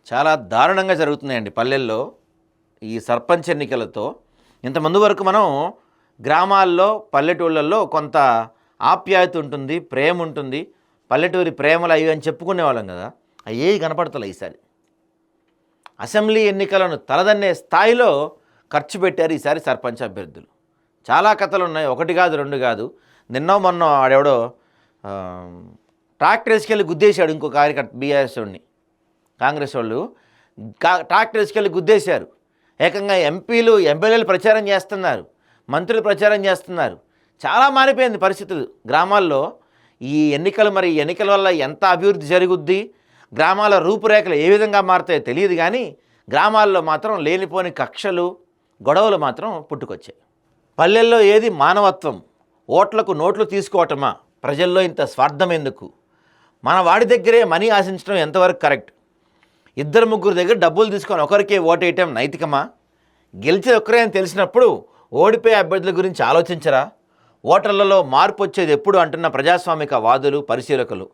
చాలా దారుణంగా జరుగుతున్నాయండి పల్లెల్లో ఈ సర్పంచ్ ఎన్నికలతో. ఇంతకుముందు వరకు మనం గ్రామాల్లో పల్లెటూళ్ళల్లో కొంత ఆప్యాయత ఉంటుంది, ప్రేమ ఉంటుంది, పల్లెటూరి ప్రేమలు అవి అని చెప్పుకునేవాళ్ళం కదా. అవి ఏవి కనపడతలే ఈసారి. అసెంబ్లీ ఎన్నికలను తలదన్నే స్థాయిలో ఖర్చు పెట్టారు ఈసారి సర్పంచ్ అభ్యర్థులు. చాలా కథలు ఉన్నాయి, ఒకటి కాదు రెండు కాదు. మొన్న ఆడెవడో ట్రాక్టర్ వేసుకెళ్ళి గుద్దేశాడు ఇంకో కార్యకర్త, బీఆర్ఎస్ వాడిని. కాంగ్రెస్ వాళ్ళు ట్రాక్టర్ వేసుకెళ్ళి గుద్దేశారు. ఏకంగా ఎంపీలు ఎమ్మెల్యేలు ప్రచారం చేస్తున్నారు, మంత్రులు ప్రచారం చేస్తున్నారు. చాలా మారిపోయింది పరిస్థితులు గ్రామాల్లో. ఈ ఎన్నికల వల్ల ఎంత అభివృద్ధి జరుగుద్ది, గ్రామాల రూపురేఖలు ఏ విధంగా మారుతాయో తెలియదు, కానీ గ్రామాల్లో మాత్రం లేనిపోని కక్షలు, గొడవలు మాత్రం పుట్టుకొచ్చాయి. పల్లెల్లో ఏది మానవత్వం? ఓట్లకు నోట్లు తీసుకోవటమా? ప్రజల్లో ఇంత స్వార్థం ఎందుకు? మన వాడి దగ్గరే మనీ ఆశించడం ఎంతవరకు కరెక్ట్? ఇద్దరు ముగ్గురు దగ్గర డబ్బులు తీసుకొని ఒకరికే ఓటేయటం నైతికమా? గెలిచే ఒక్కరే అని తెలిసినప్పుడు ఓడిపోయే అభ్యర్థుల గురించి ఆలోచించరా? ఓటర్లలో మార్పు వచ్చేది ఎప్పుడు అంటున్న ప్రజాస్వామిక వాదులు, పరిశీలకులు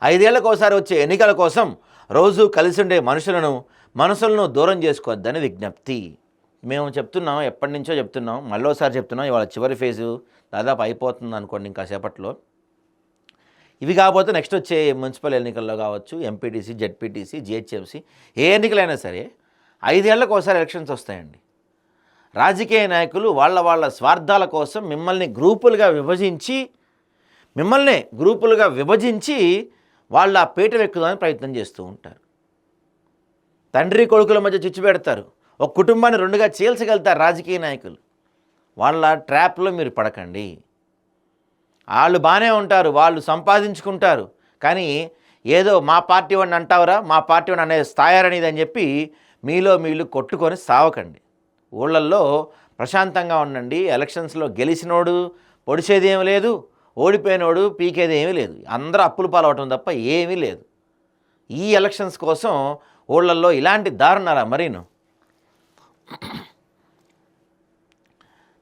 5 ఏళ్లకోసారి వచ్చే ఎన్నికల కోసం రోజు కలిసి ఉండే మనసులను దూరం చేసుకోవద్దని విజ్ఞప్తి. మేము చెప్తున్నాం, ఎప్పటి నుంచో చెప్తున్నాం, మళ్ళోసారి చెప్తున్నాం. ఇవాళ చివరి ఫేజు దాదాపు అయిపోతుంది అనుకోండి, ఇంకా సేపట్లో. ఇవి కాకపోతే నెక్స్ట్ వచ్చే మున్సిపల్ ఎన్నికల్లో కావచ్చు, ఎంపీటీసీ, జెడ్పీటీసీ, జిహెచ్ఎంసీ, ఏ ఎన్నికలైనా సరే 5 ఏళ్లకు ఒకసారి ఎలక్షన్స్ వస్తాయండి. రాజకీయ నాయకులు వాళ్ళ స్వార్థాల కోసం మిమ్మల్ని గ్రూపులుగా విభజించి వాళ్ళ పీట ఎక్కుదామని ప్రయత్నం చేస్తూ ఉంటారు. తండ్రి కొడుకుల మధ్య చిచ్చు పెడతారు. ఒక కుటుంబాన్ని 2గా చీల్చగలుగుతారు రాజకీయ నాయకులు. వాళ్ళ ట్రాప్లో మీరు పడకండి. వాళ్ళు బాగానే ఉంటారు, వాళ్ళు సంపాదించుకుంటారు, కానీ ఏదో మా పార్టీ వాడిని అంటావురా, మా పార్టీ వాడిని అనేది స్థాయారనేది అని చెప్పి మీలో కొట్టుకొని సావకండి. ఊళ్ళల్లో ప్రశాంతంగా ఉండండి. ఎలక్షన్స్లో గెలిచినోడు పొడిచేది ఏమీ లేదు, ఓడిపోయినోడు పీకేది ఏమీ లేదు. అందరూ అప్పులు పాలవటం తప్ప ఏమీ లేదు. ఈ ఎలక్షన్స్ కోసం ఊళ్ళల్లో ఇలాంటి దారుణాలా మరీను?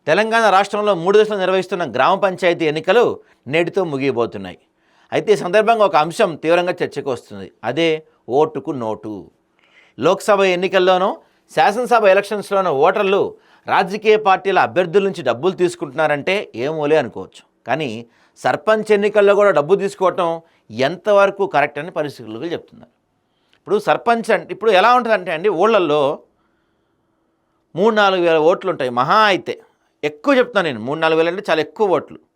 తెలంగాణ రాష్ట్రంలో 3 దశలు నిర్వహిస్తున్న గ్రామ పంచాయతీ ఎన్నికలు నేటితో ముగియబోతున్నాయి. అయితే ఈ సందర్భంగా ఒక అంశం తీవ్రంగా చర్చకు వస్తుంది. అదే ఓటుకు నోటు. లోక్సభ ఎన్నికల్లోనూ, శాసనసభ ఎలక్షన్స్లోనూ ఓటర్లు రాజకీయ పార్టీల అభ్యర్థుల నుంచి డబ్బులు తీసుకుంటున్నారంటే ఏమోలే అనుకోవచ్చు. కానీ సర్పంచ్ ఎన్నికల్లో కూడా డబ్బు తీసుకోవటం ఎంతవరకు కరెక్ట్ అని పరిశీలకులు చెప్తున్నారు. ఇప్పుడు సర్పంచ్ అంటే ఇప్పుడు ఎలా ఉంటుందంటే అండి, ఊళ్ళల్లో 3-4 వేల ఓట్లు ఉంటాయి మహా అయితే. ఎక్కువ చెప్తాను నేను, 3-4 వేలు అంటే చాలా ఎక్కువ ఓట్లు.